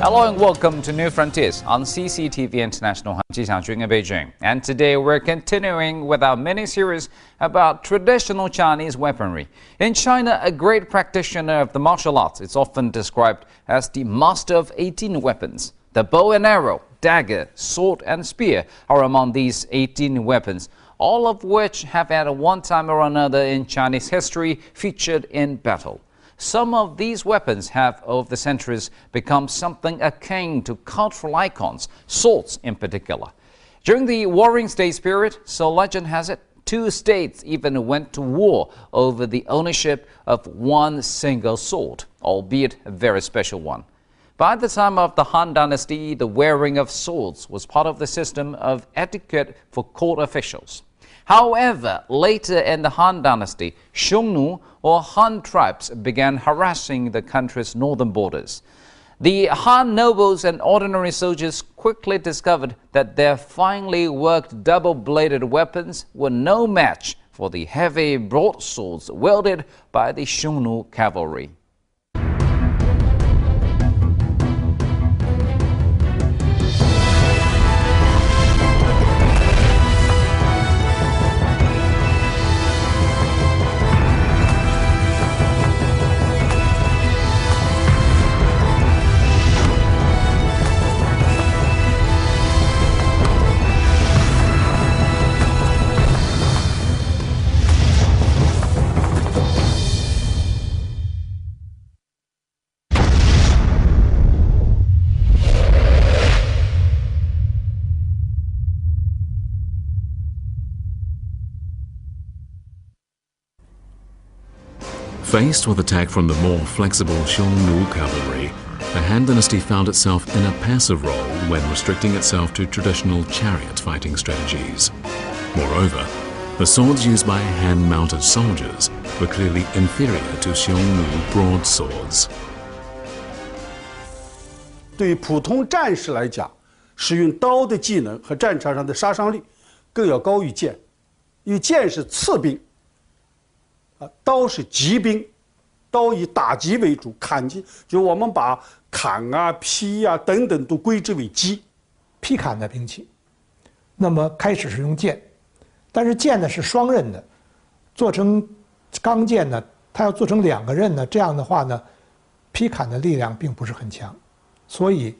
Hello and welcome to New Frontiers on CCTV International. I'm Ji Xiangxun in Beijing. And today we're continuing with our mini-series about traditional Chinese weaponry. In China, a great practitioner of the martial arts is often described as the master of 18 weapons. The bow and arrow, dagger, sword and spear are among these 18 weapons, all of which have at one time or another in Chinese history featured in battle. Some of these weapons have, over the centuries, become something akin to cultural icons, swords in particular. During the Warring States period, so legend has it, two states even went to war over the ownership of one single sword, albeit a very special one. By the time of the Han Dynasty, the wearing of swords was part of the system of etiquette for court officials. However, later in the Han Dynasty, Xiongnu or Han tribes began harassing the country's northern borders. The Han nobles and ordinary soldiers quickly discovered that their finely worked double-bladed weapons were no match for the heavy broadswords wielded by the Xiongnu cavalry. Faced with attack from the more flexible Xiongnu cavalry, the Han Dynasty found itself in a passive role when restricting itself to traditional chariot fighting strategies. Moreover, the swords used by Han-mounted soldiers were clearly inferior to Xiongnu broadswords. 对普通战士来讲，使用刀的技能和战场上的杀伤力更要高于剑，因为剑是刺兵。 刀是击兵，刀以打击为主，砍击就我们把砍啊、劈啊等等都归之为击。劈砍的兵器，那么开始是用剑，但是剑呢是双刃的，做成钢剑呢，它要做成两个刃呢，这样的话呢，劈砍的力量并不是很强，所以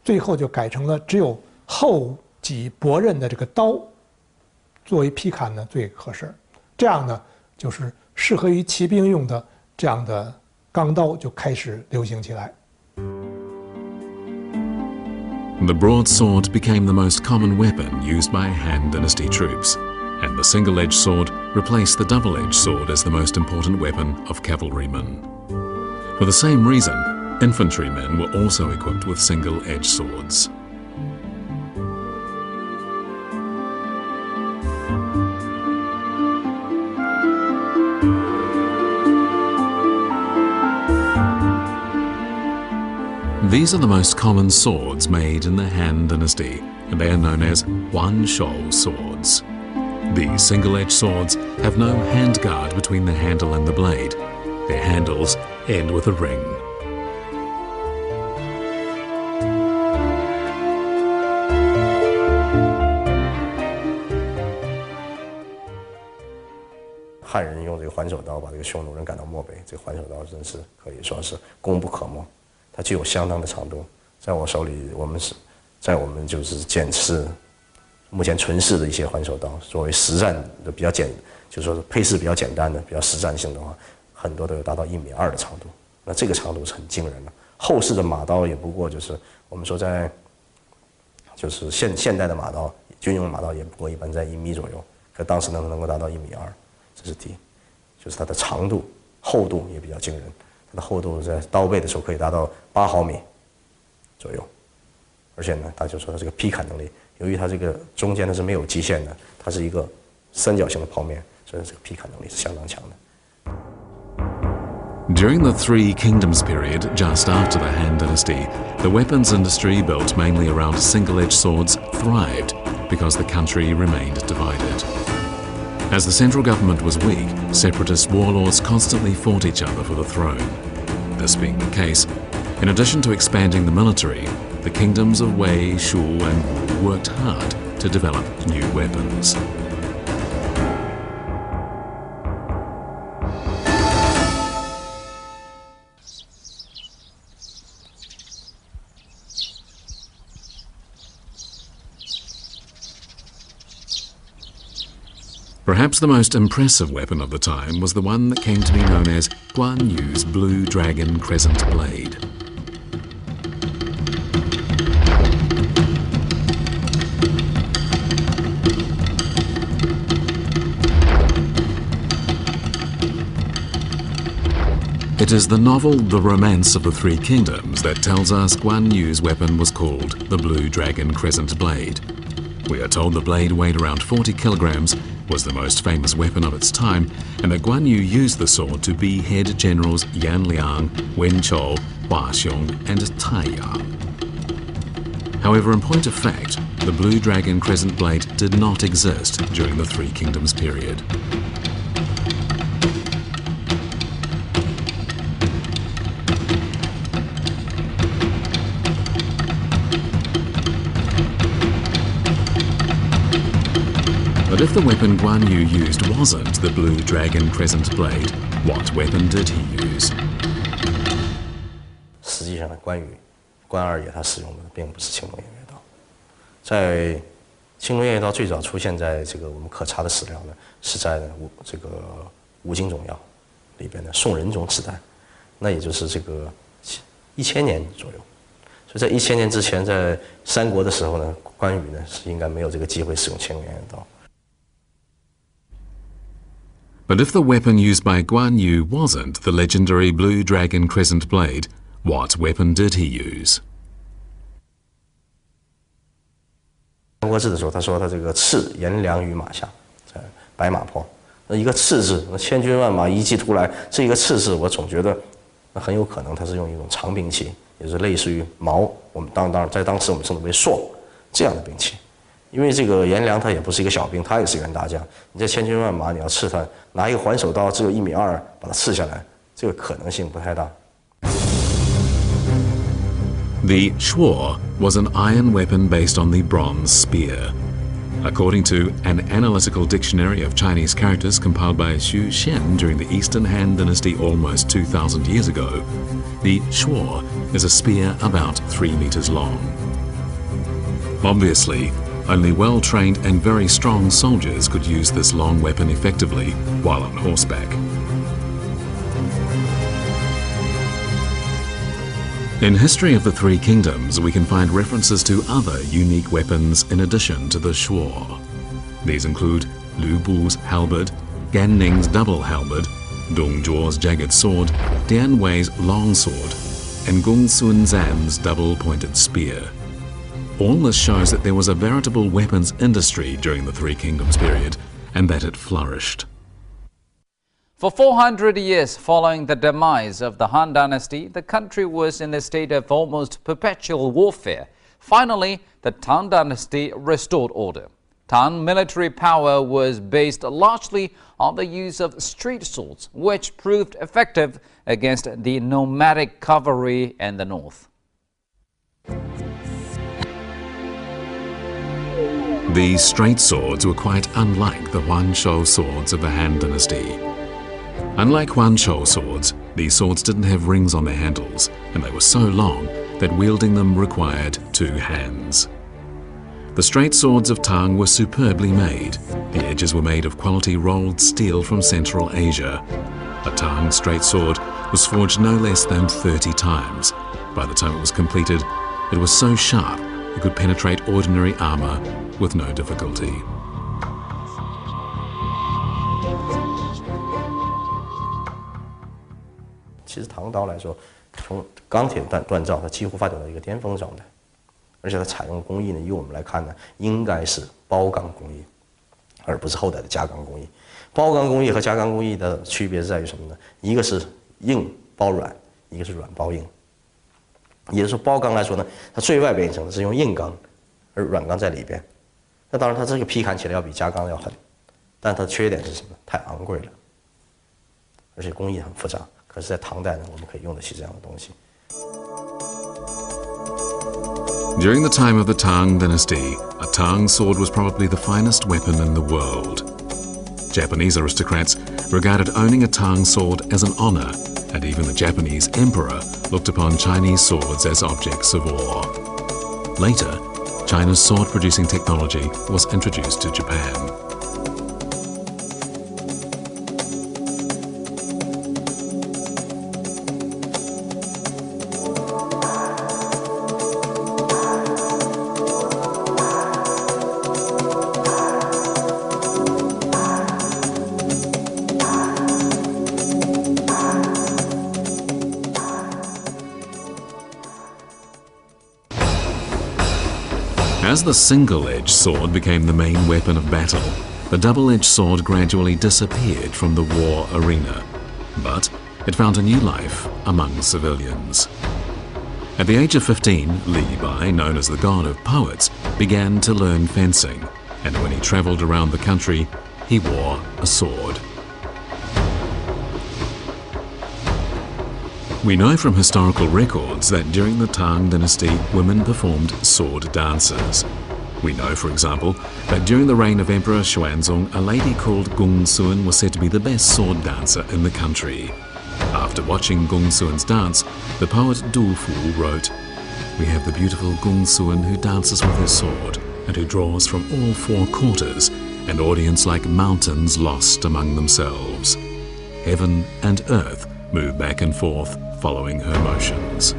最后就改成了只有后脊薄刃的这个刀作为劈砍呢最合适，这样呢就是 适合于骑兵用的这样的钢刀就开始流行起来。The broadsword became the most common weapon used by Han Dynasty troops, and the single-edged sword replaced the double-edged sword as the most important weapon of cavalrymen. For the same reason, infantrymen were also equipped with single-edged swords. These are the most common swords made in the Han Dynasty, and they are known as one-shou swords. These single-edged swords have no handguard between the handle and the blade. Their handles end with a ring. 汉人用这个环手刀把这个匈奴人赶到漠北，这个环手刀真是可以说是功不可没。 它具有相当的长度，在我手里，我们就是检视目前存世的一些环手刀，作为实战的比较就是说配饰比较简单的、比较实战性的话，很多都有达到1.2米的长度。那这个长度是很惊人的。后世的马刀也不过就是我们说在就是现代的马刀，军用马刀也不过一般在1米左右，可当时能够达到1.2米，这是第一，就是它的长度、厚度也比较惊人。 它的厚度在刀背的时候可以达到8毫米左右，而且呢，他就说它这个劈砍能力，由于它这个中间它是没有极限的，它是一个三角形的剖面，所以这个劈砍能力是相当强的。 During the Three Kingdoms period, just after the Han Dynasty, the weapons industry built mainly around single-edged swords thrived because the country remained divided. As the central government was weak, separatist warlords constantly fought each other for the throne. This being the case, In addition to expanding the military, the kingdoms of Wei, Shu and Wu worked hard to develop new weapons. Perhaps the most impressive weapon of the time was the one that came to be known as Guan Yu's Blue Dragon Crescent Blade. It is the novel The Romance of the Three Kingdoms that tells us Guan Yu's weapon was called the Blue Dragon Crescent Blade. We are told the blade weighed around 40 kilograms, was the most famous weapon of its time, and that Guan Yu used the sword to behead generals Yan Liang, Wen Chou, Hua Xiong, and Tai Yang. However, in point of fact, the Blue Dragon Crescent Blade did not exist during the Three Kingdoms period. But if the weapon Guan Yu used wasn't the Blue Dragon Crescent Blade, what weapon did he use? 实际上呢，关二爷他使用的并不是青龙偃月刀，在青龙偃月刀最早出现在这个我们可查的史料呢，是在这个《吴京总要》里边的宋仁宗时代，那也就是这个1000年左右。所以在1000年之前，在三国的时候呢，关羽呢是应该没有这个机会使用青龙偃月刀。 But if the weapon used by Guan Yu wasn't the legendary Blue Dragon Crescent Blade, what weapon did he use? 三国志的时候，他说他这个刺颜良于马下，在白马坡，那一个刺字，那千军万马一骑突来，这一个刺字，我总觉得那很有可能他是用一种长兵器，也就是类似于矛，我们当然在当时我们称之为槊这样的兵器。 因为这个颜良他也不是一个小兵，他也是员大将。你这千军万马，你要刺他，拿一个环手刀，只有1.2米，把他刺下来，这个可能性不太大。The shuo was an iron weapon based on the bronze spear. According to an analytical dictionary of Chinese characters compiled by Xu Xian during the Eastern Han Dynasty almost 2,000 years ago, the shuo is a spear about 3 meters long. Obviously, only well-trained and very strong soldiers could use this long weapon effectively while on horseback. In History of the Three Kingdoms, we can find references to other unique weapons in addition to the shuo. These include Lu Bu's halberd, Gan Ning's double halberd, Dong Zhuo's jagged sword, Dian Wei's long sword, and Gong Sun Zan's double-pointed spear. All this shows that there was a veritable weapons industry during the Three Kingdoms period, and that it flourished. For 400 years following the demise of the Han Dynasty, the country was in a state of almost perpetual warfare. Finally, the Tang Dynasty restored order. Tang military power was based largely on the use of street swords, which proved effective against the nomadic cavalry in the north. These straight swords were quite unlike the Huanshou swords of the Han Dynasty. Unlike Huanshou swords, these swords didn't have rings on their handles, and they were so long that wielding them required 2 hands. The straight swords of Tang were superbly made. The edges were made of quality rolled steel from Central Asia. A Tang straight sword was forged no less than 30 times. By the time it was completed, it was so sharp it could penetrate ordinary armor with no difficulty. 其实唐刀来说，从钢铁锻造，它几乎发展到一个巅峰状态，而且它采用的工艺呢，以我们来看呢，应该是包钢工艺，而不是后代的加钢工艺。包钢工艺和加钢工艺的区别在于什么呢？一个是硬包软，一个是软包硬。也就是说，包钢来说呢，它最外边一层是用硬钢，而软钢在里边。那当然，它这个劈砍起来要比加钢要狠，但它的缺点是什么？太昂贵了，而且工艺很复杂。可是，在唐代呢，我们可以用得起这样的东西。During the time of the Tang dynasty, a Tang sword was probably the finest weapon in the world. Japanese aristocrats regarded owning a Tang sword as an honor, and even the Japanese emperor looked upon Chinese swords as objects of awe. Later, China's sword-producing technology was introduced to Japan. As the single-edged sword became the main weapon of battle, the double-edged sword gradually disappeared from the war arena, but it found a new life among civilians. At the age of 15, Li Bai, known as the god of poets, began to learn fencing, and when he traveled around the country, he wore a sword. We know from historical records that during the Tang dynasty, women performed sword dances. We know, for example, that during the reign of Emperor Xuanzong, a lady called Kungfu was said to be the best sword dancer in the country. After watching Kungfu's dance, the poet Du Fu wrote, "We have the beautiful Kungfu who dances with her sword and who draws from all four quarters, an audience like mountains lost among themselves. Heaven and earth move back and forth, following her motions."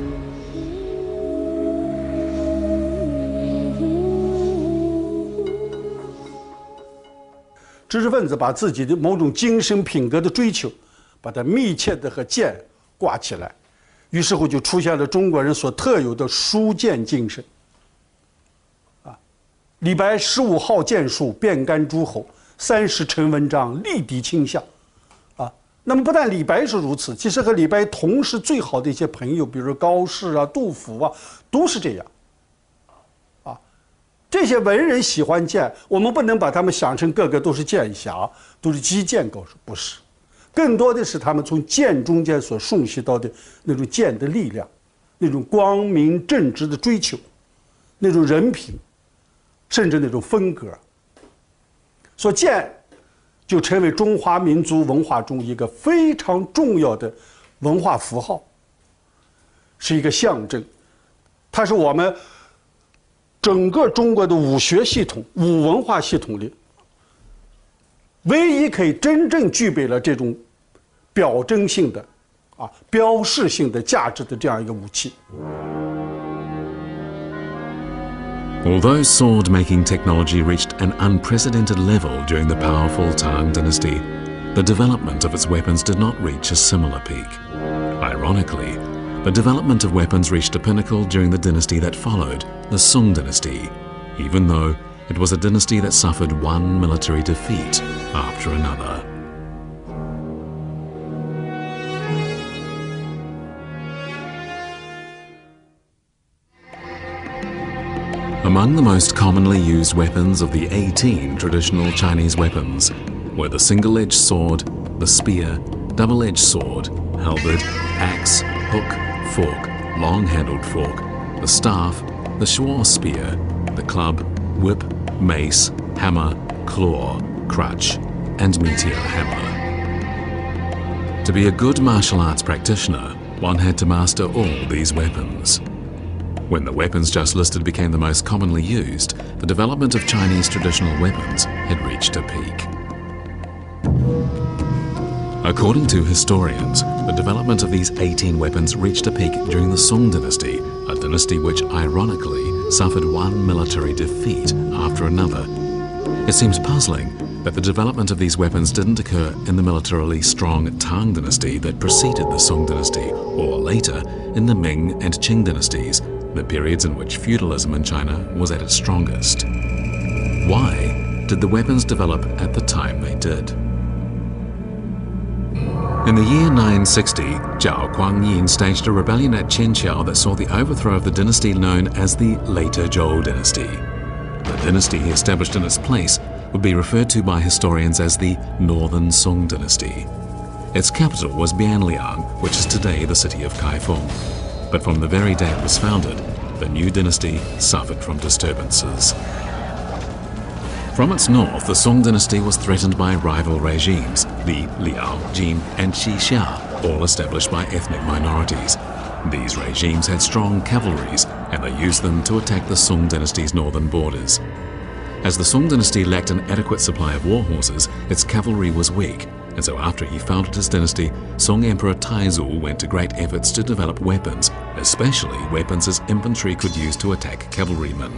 知识分子把自己的某种精神品格的追求，把它密切的和剑挂起来，于是乎就出现了中国人所特有的书剑精神。李白15号剑术，遍干诸侯；30陈文章，力敌倾向。那么不但李白是如此，其实和李白同时最好的一些朋友，比如高适啊、杜甫啊，都是这样。这些文人喜欢剑，我们不能把他们想成个个都是剑侠，都是击剑高手，不是。更多的是他们从剑中间所诵习到的那种剑的力量，那种光明正直的追求，那种人品，甚至那种风格。所以剑就成为中华民族文化中一个非常重要的文化符号，是一个象征。它是我们整个中国的武学系统、武文化系统里唯一可以真正具备了这种表征性的、标示性的价值的这样一个武器。Although sword-making technology reached an unprecedented level during the powerful Tang dynasty, the development of its weapons did not reach a similar peak. Ironically, the development of weapons reached a pinnacle during the dynasty that followed, the Song dynasty, even though it was a dynasty that suffered one military defeat after another. Among the most commonly used weapons of the 18 traditional Chinese weapons were the single-edged sword, the spear, double-edged sword, halberd, axe, hook, fork, long-handled fork, the staff, the shuo spear, the club, whip, mace, hammer, claw, crutch, and meteor hammer. To be a good martial arts practitioner, one had to master all these weapons. When the weapons just listed became the most commonly used, the development of Chinese traditional weapons had reached a peak. According to historians, the development of these 18 weapons reached a peak during the Song dynasty, a dynasty which, ironically, suffered one military defeat after another. It seems puzzling that the development of these weapons didn't occur in the militarily strong Tang dynasty that preceded the Song dynasty, or later in the Ming and Qing dynasties, the periods in which feudalism in China was at its strongest. Why did the weapons develop at the time they did? In the year 960, Zhao Guangyin staged a rebellion at Qianqiao that saw the overthrow of the dynasty known as the Later Zhou dynasty. The dynasty he established in its place would be referred to by historians as the Northern Song dynasty. Its capital was Bianliang, which is today the city of Kaifeng. But from the very day it was founded, the new dynasty suffered from disturbances. From its north, the Song dynasty was threatened by rival regimes, the Liao, Jin and Xixia, all established by ethnic minorities. These regimes had strong cavalries, and they used them to attack the Song dynasty's northern borders. As the Song dynasty lacked an adequate supply of war horses, its cavalry was weak, and so after he founded his dynasty, Song Emperor Taizu went to great efforts to develop weapons, especially weapons his infantry could use to attack cavalrymen.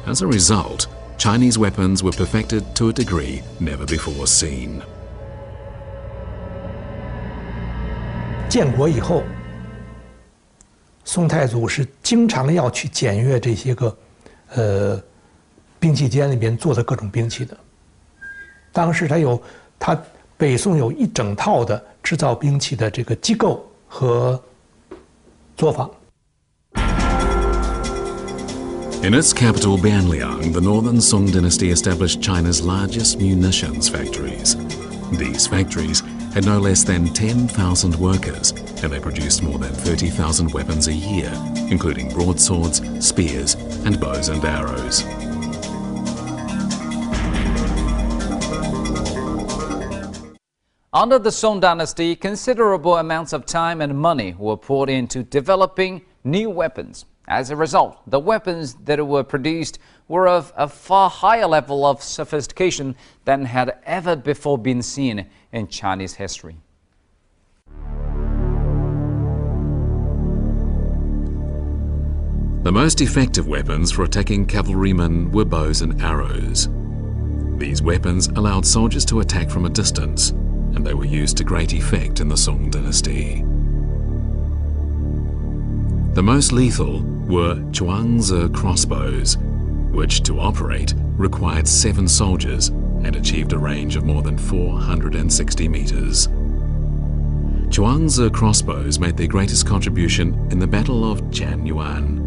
As a result, Chinese weapons were perfected to a degree never before seen. 建国以后，宋太祖是经常要去检阅这些个兵器间里边做的各种兵器的。当时他北宋有一整套的制造兵器的这个机构和作坊。 In its capital Bianliang, the northern Song dynasty established China's largest munitions factories. These factories had no less than 10,000 workers, and they produced more than 30,000 weapons a year, including broadswords, spears, and bows and arrows. Under the Song dynasty, considerable amounts of time and money were poured into developing new weapons. As a result, the weapons that were produced were of a far higher level of sophistication than had ever before been seen in Chinese history. The most effective weapons for attacking cavalrymen were bows and arrows. These weapons allowed soldiers to attack from a distance, and they were used to great effect in the Song dynasty. The most lethal were Chuangzi crossbows, which to operate required 7 soldiers and achieved a range of more than 460 meters. Chuangzi crossbows made their greatest contribution in the Battle of Chanyuan.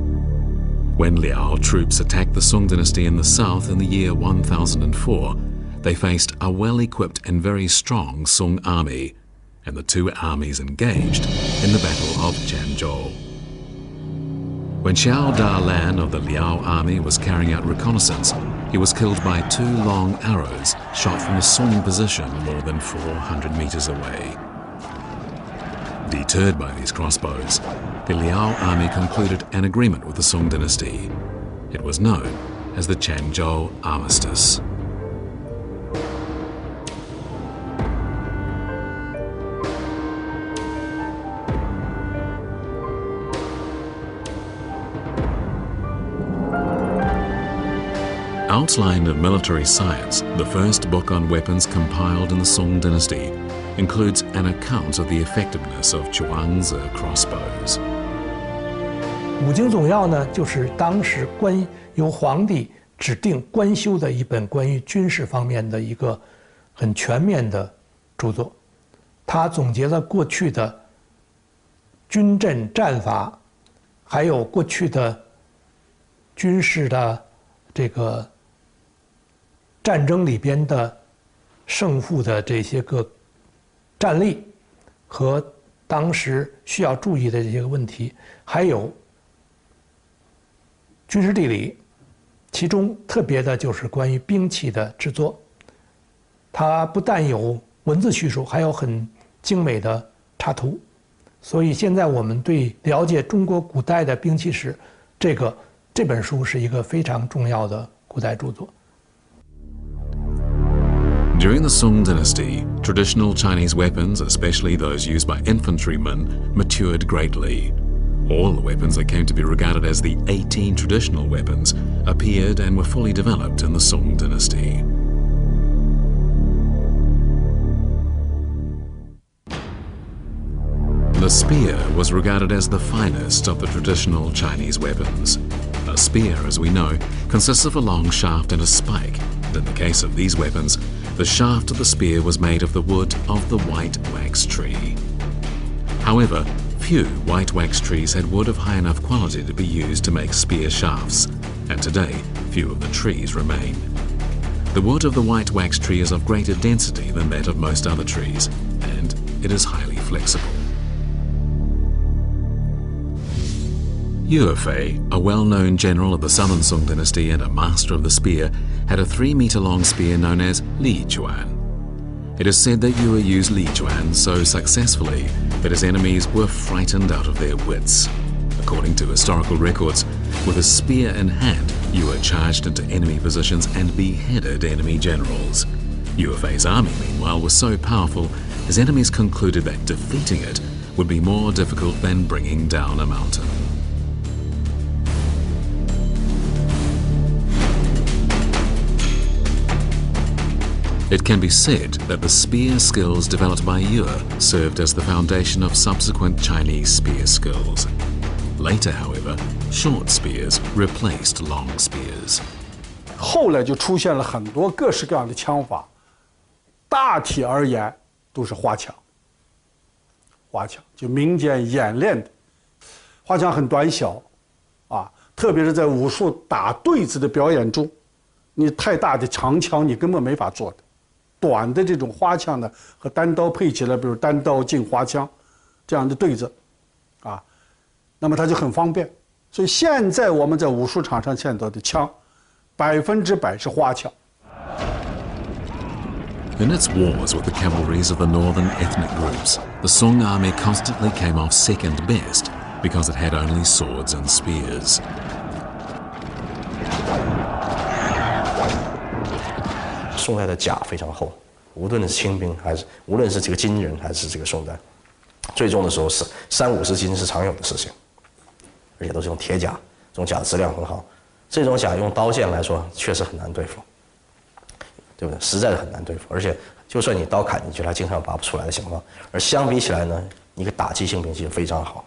When Liao troops attacked the Song dynasty in the south in the year 1004, they faced a well-equipped and very strong Song army, and the two armies engaged in the Battle of Chanzhou. When Xiao Dalan of the Liao army was carrying out reconnaissance, he was killed by 2 long arrows shot from a Song position more than 400 meters away. Deterred by these crossbows, the Liao army concluded an agreement with the Song dynasty. It was known as the Chanzhou Armistice. Outline of Military Science, the first book on weapons compiled in the Song dynasty, includes an account of the effectiveness of Chuangzi crossbows. 五经总要呢，就是当时由皇帝指定官修的一本关于军事方面的一个很全面的著作。它总结了过去的军阵战法，还有过去的军事的这个战争里边的胜负的这些个战例和当时需要注意的这些个问题，还有军事地理，其中特别的就是关于兵器的制作。它不但有文字叙述，还有很精美的插图。所以现在我们对了解中国古代的兵器史，这本书是一个非常重要的古代著作。 During the Song dynasty, traditional Chinese weapons, especially those used by infantrymen, matured greatly. All the weapons that came to be regarded as the 18 traditional weapons appeared and were fully developed in the Song dynasty. The spear was regarded as the finest of the traditional Chinese weapons. A spear, as we know, consists of a long shaft and a spike, and in the case of these weapons, the shaft of the spear was made of the wood of the white wax tree. However, few white wax trees had wood of high enough quality to be used to make spear shafts, and today few of the trees remain. The wood of the white wax tree is of greater density than that of most other trees, and it is highly flexible. Yue Fei, a well-known general of the Southern Song dynasty and a master of the spear, had a 3-meter-long spear known as Li Chuan. It is said that Yue used Li Chuan so successfully that his enemies were frightened out of their wits. According to historical records, with a spear in hand, Yue charged into enemy positions and beheaded enemy generals. Yue Fei's army, meanwhile, was so powerful, his enemies concluded that defeating it would be more difficult than bringing down a mountain. It can be said that the spear skills developed by Yue served as the foundation of subsequent Chinese spear skills. Later, however, short spears replaced long spears. 后来就出现了很多各式各样的枪法，大体而言都是花枪。花枪就民间演练的，花枪很短小，啊，特别是在武术打对子的表演中，你太大的长枪你根本没法做的。 短的这种花枪呢，和单刀配起来，比如单刀进花枪，这样的对子，啊，那么它就很方便。所以现在我们在武术场上见到的枪，100%是花枪。In its wars with the cavalries of the northern ethnic groups, the Song army constantly came off second best because it had only swords and spears. 宋代的甲非常厚，无论是轻兵还是无论是这个金人还是这个宋代，最重的时候是30-50斤是常有的事情，而且都是用铁甲，这种甲的质量很好。这种甲用刀剑来说确实很难对付，对不对？实在是很难对付，而且就算你刀砍进去，它经常有拔不出来的情况。而相比起来呢，一个打击性兵器非常好，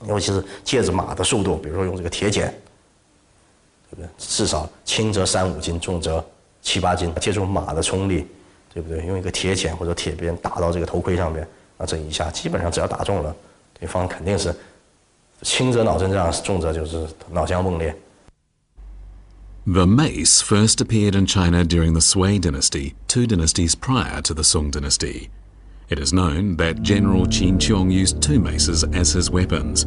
尤其是借着马的速度，比如说用这个铁锏，对不对？至少轻则3-5斤，重则7-8斤，借助马的冲力，对不对？用一个铁锏或者铁鞭打到这个头盔上面，啊，这一下基本上只要打中了，对方肯定是轻则脑震荡，重则就是脑浆迸裂。 The mace first appeared in China during the Sui dynasty, 2 dynasties prior to the Song dynasty. It is known that General Qin Qiong used 2 maces as his weapons.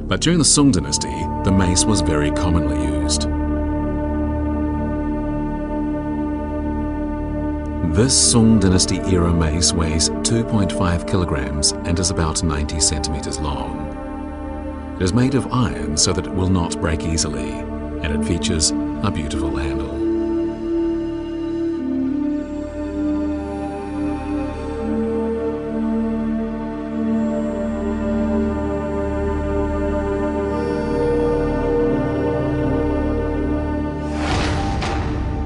But during the Song dynasty, the mace was very commonly used. This Song dynasty era mace weighs 2.5 kilograms and is about 90 centimeters long. It is made of iron so that it will not break easily, and it features a beautiful handle.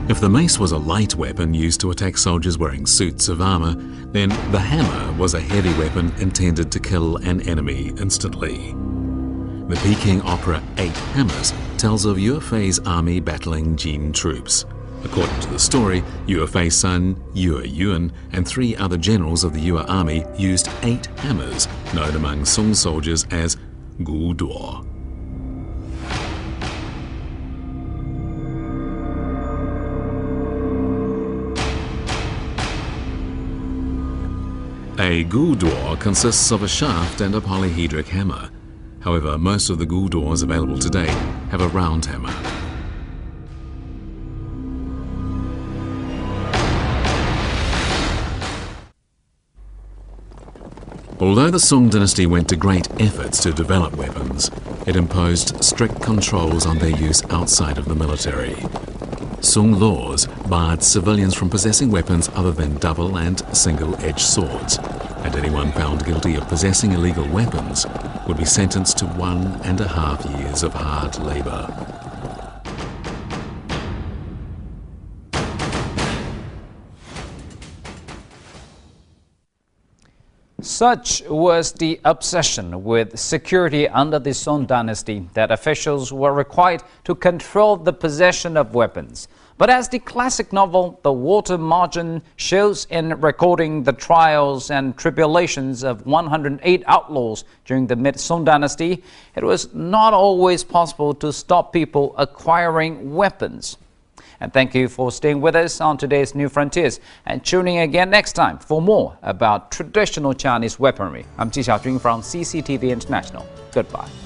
If the mace was a light weapon used to attack soldiers wearing suits of armor, then the hammer was a heavy weapon intended to kill an enemy instantly. The Peking opera 8 Hammers tells of Yue Fei's army battling Jin troops. According to the story, Yue Fei's son, Yue Yuan, and 3 other generals of the Yue army used 8 hammers, known among Song soldiers as gu duo. A gu duo consists of a shaft and a polyhedric hammer. However, most of the gu duos available today have a round hammer. Although the Song dynasty went to great efforts to develop weapons, it imposed strict controls on their use outside of the military. Song laws barred civilians from possessing weapons other than double and single-edged swords, and anyone found guilty of possessing illegal weapons would be sentenced to 1.5 years of hard labor. Such was the obsession with security under the Song dynasty that officials were required to control the possession of weapons. But as the classic novel The Water Margin shows in recording the trials and tribulations of 108 outlaws during the mid-Song dynasty, it was not always possible to stop people acquiring weapons. And thank you for staying with us on today's New Frontiers and tuning in again next time for more about traditional Chinese weaponry. I'm Ji Xiaojun from CCTV International. Goodbye.